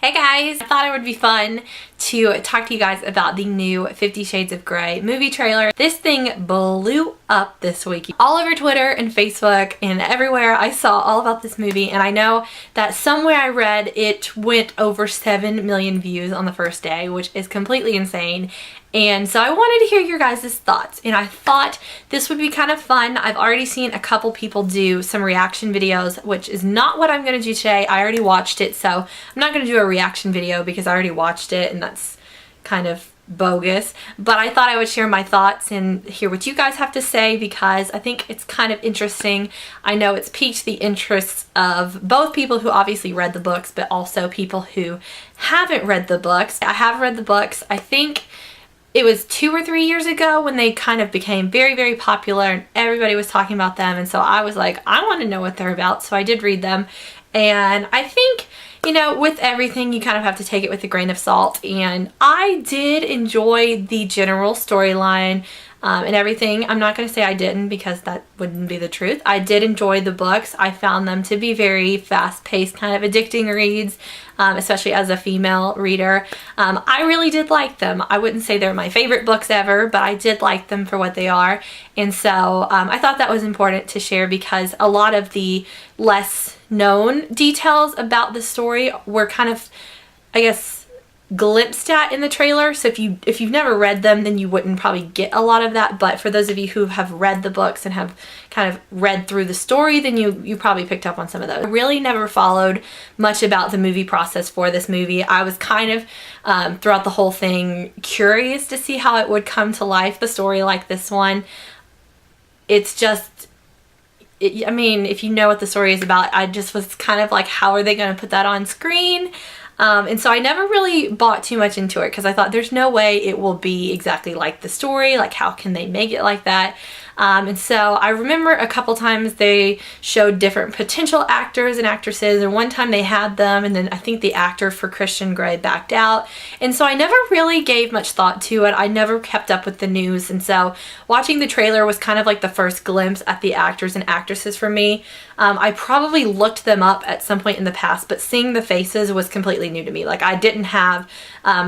Hey guys! I thought it would be fun to talk to you guys about the new 50 Shades of Grey movie trailer. This thing blew up this week. All over Twitter and Facebook and everywhere I saw all about this movie, and I know that somewhere I read it went over 7 million views on the first day, which is completely insane. And so I wanted to hear your guys' thoughts, and I thought this would be kind of fun. I've already seen a couple people do some reaction videos, which is not what I'm going to do today. I already watched it, so I'm not going to do a reaction video because I already watched it, and that's kind of bogus. But I thought I would share my thoughts and hear what you guys have to say because I think it's kind of interesting. I know it's piqued the interests of both people who obviously read the books, but also people who haven't read the books. I have read the books. I think it was 2 or 3 years ago when they kind of became very, very popular and everybody was talking about them. And so I was like, I want to know what they're about. So I did read them. And I think, you know, with everything, you kind of have to take it with a grain of salt. And I did enjoy the general storyline and everything. I'm not going to say I didn't because that wouldn't be the truth. I did enjoy the books. I found them to be very fast-paced, kind of addicting reads, especially as a female reader. I really did like them. I wouldn't say they're my favorite books ever, but I did like them for what they are. And so I thought that was important to share because a lot of the less known details about the story were kind of, I guess, glimpsed at in the trailer. So if you've never read them, then you wouldn't probably get a lot of that. But for those of you who have read the books and have kind of read through the story, then you probably picked up on some of those. I really never followed much about the movie process for this movie. I was kind of throughout the whole thing curious to see how it would come to life, the story like this one. It's just, I mean, if you know what the story is about, I just was kind of like, how are they going to put that on screen? And so I never really bought too much into it because I thought there's no way it will be exactly like the story. Like, how can they make it like that? And so I remember a couple times they showed different potential actors and actresses, and one time they had them, and then I think the actor for Christian Grey backed out. And so I never really gave much thought to it. I never kept up with the news, and so watching the trailer was kind of like the first glimpse at the actors and actresses for me. I probably looked them up at some point in the past, but seeing the faces was completely new to me. Like, I didn't have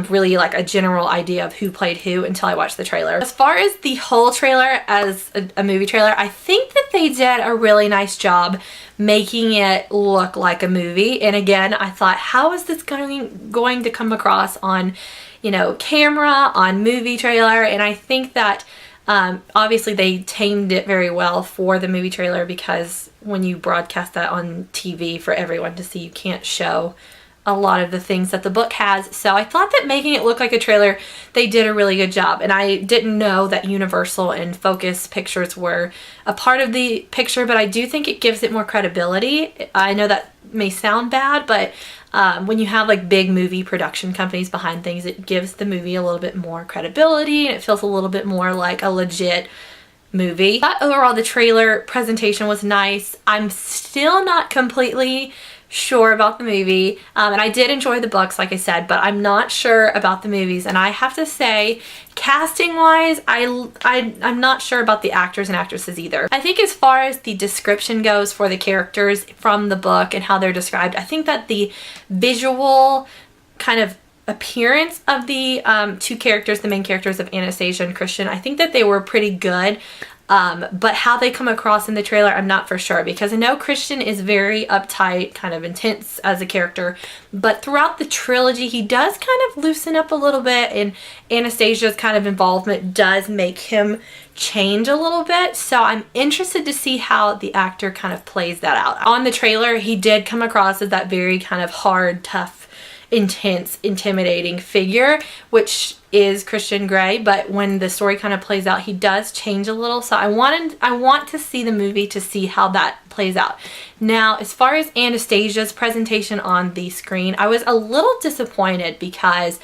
really like a general idea of who played who until I watched the trailer. As far as the whole trailer as a movie trailer, I think that they did a really nice job making it look like a movie. And again, I thought, how is this going to come across on, you know, camera, on movie trailer? And I think that obviously they tamed it very well for the movie trailer because when you broadcast that on TV for everyone to see, you can't show a lot of the things that the book has. So I thought that making it look like a trailer, they did a really good job. And I didn't know that Universal and Focus Pictures were a part of the picture, but I do think it gives it more credibility. I know that may sound bad, but when you have like big movie production companies behind things, it gives the movie a little bit more credibility and it feels a little bit more like a legit movie. But overall, the trailer presentation was nice. I'm still not completely sure about the movie, and I did enjoy the books, like I said, but I'm not sure about the movies. And I have to say, casting wise, I'm not sure about the actors and actresses either. I think as far as the description goes for the characters from the book and how they're described, I think that the visual kind of appearance of the two characters, the main characters of Anastasia and Christian, I think that they were pretty good. But how they come across in the trailer, I'm not for sure, because I know Christian is very uptight, kind of intense as a character, but throughout the trilogy he does kind of loosen up a little bit, and Anastasia's kind of involvement does make him change a little bit. So I'm interested to see how the actor kind of plays that out. On the trailer, he did come across as that very kind of hard, tough, intense, intimidating figure, which is Christian Grey, but when the story kind of plays out, he does change a little. So I want to see the movie to see how that plays out. Now, as far as Anastasia's presentation on the screen, I was a little disappointed because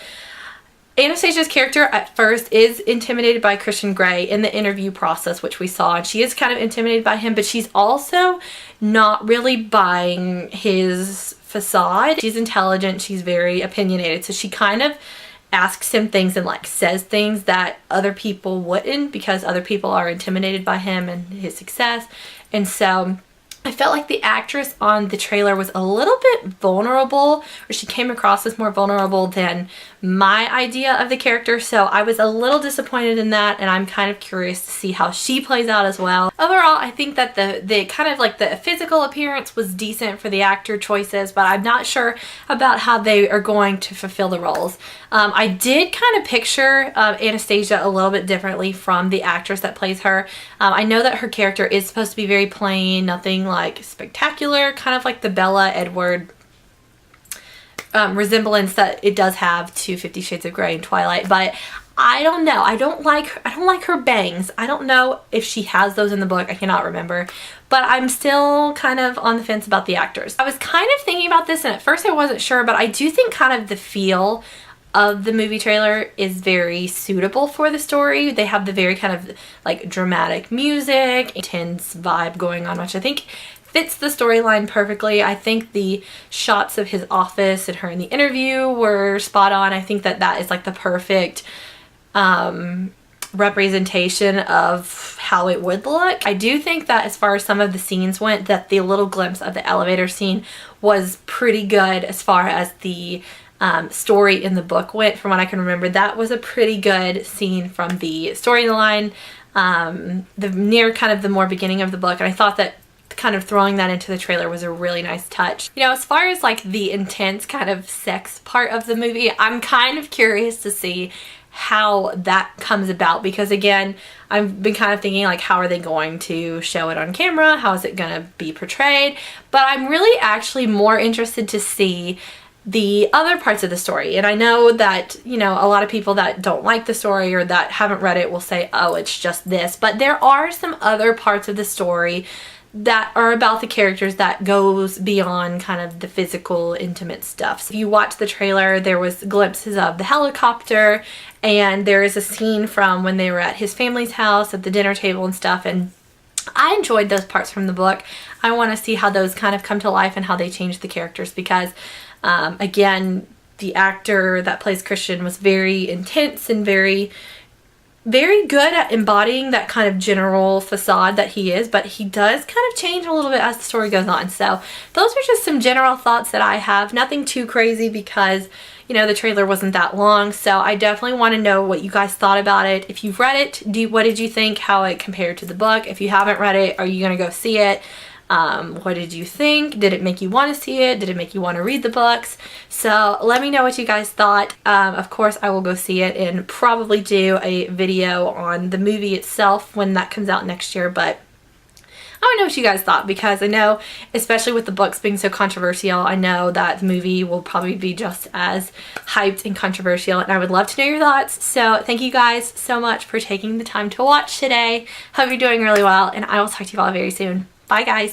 Anastasia's character at first is intimidated by Christian Grey in the interview process, which we saw, and she is kind of intimidated by him, but she's also not really buying his facade. She's intelligent, she's very opinionated, so she kind of asks him things and like says things that other people wouldn't because other people are intimidated by him and his success. And so I felt like the actress on the trailer was a little bit vulnerable, or she came across as more vulnerable than my idea of the character, so I was a little disappointed in that, and I'm kind of curious to see how she plays out as well. Overall, I think that the kind of like the physical appearance was decent for the actor choices, but I'm not sure about how they are going to fulfill the roles. I did kind of picture Anastasia a little bit differently from the actress that plays her. I know that her character is supposed to be very plain, nothing like spectacular, kind of like the Bella Edward resemblance that it does have to 50 Shades of Grey and Twilight, but I don't know. I don't like her bangs. I don't know if she has those in the book. I cannot remember. But I'm still kind of on the fence about the actors. I was kind of thinking about this, and at first I wasn't sure, but I do think kind of the feel of the movie trailer is very suitable for the story. They have the very kind of like dramatic music, intense vibe going on, which I think fits the storyline perfectly. I think the shots of his office and her in the interview were spot on. I think that that is like the perfect representation of how it would look. I do think that as far as some of the scenes went, that the little glimpse of the elevator scene was pretty good as far as the story in the book went. From what I can remember, that was a pretty good scene from the storyline, the near kind of the more beginning of the book, and I thought that kind of throwing that into the trailer was a really nice touch. You know, as far as like the intense kind of sex part of the movie, I'm kind of curious to see how that comes about, because again, I've been kind of thinking like, how are they going to show it on camera? How is it going to be portrayed? But I'm really actually more interested to see the other parts of the story. And I know that, you know, a lot of people that don't like the story or that haven't read it will say, oh, it's just this. But there are some other parts of the story that are about the characters that goes beyond kind of the physical, intimate stuff. So if you watch the trailer, there was glimpses of the helicopter, and there is a scene from when they were at his family's house at the dinner table and stuff, and I enjoyed those parts from the book. I want to see how those kind of come to life and how they change the characters, because again, the actor that plays Christian was very intense and very good at embodying that kind of general facade that he is, but he does kind of change a little bit as the story goes on. So those are just some general thoughts that I have. Nothing too crazy, because, you know, the trailer wasn't that long, so I definitely want to know what you guys thought about it. If you've read it, what did you think, how it compared to the book? If you haven't read it, are you going to go see it? What did you think? Did it make you want to see it? Did it make you want to read the books? So let me know what you guys thought. Of course, I will go see it and probably do a video on the movie itself when that comes out next year, but I want to know what you guys thought, because I know, especially with the books being so controversial, I know that the movie will probably be just as hyped and controversial, and I would love to know your thoughts. So thank you guys so much for taking the time to watch today. Hope you're doing really well, and I will talk to you all very soon. Bye guys.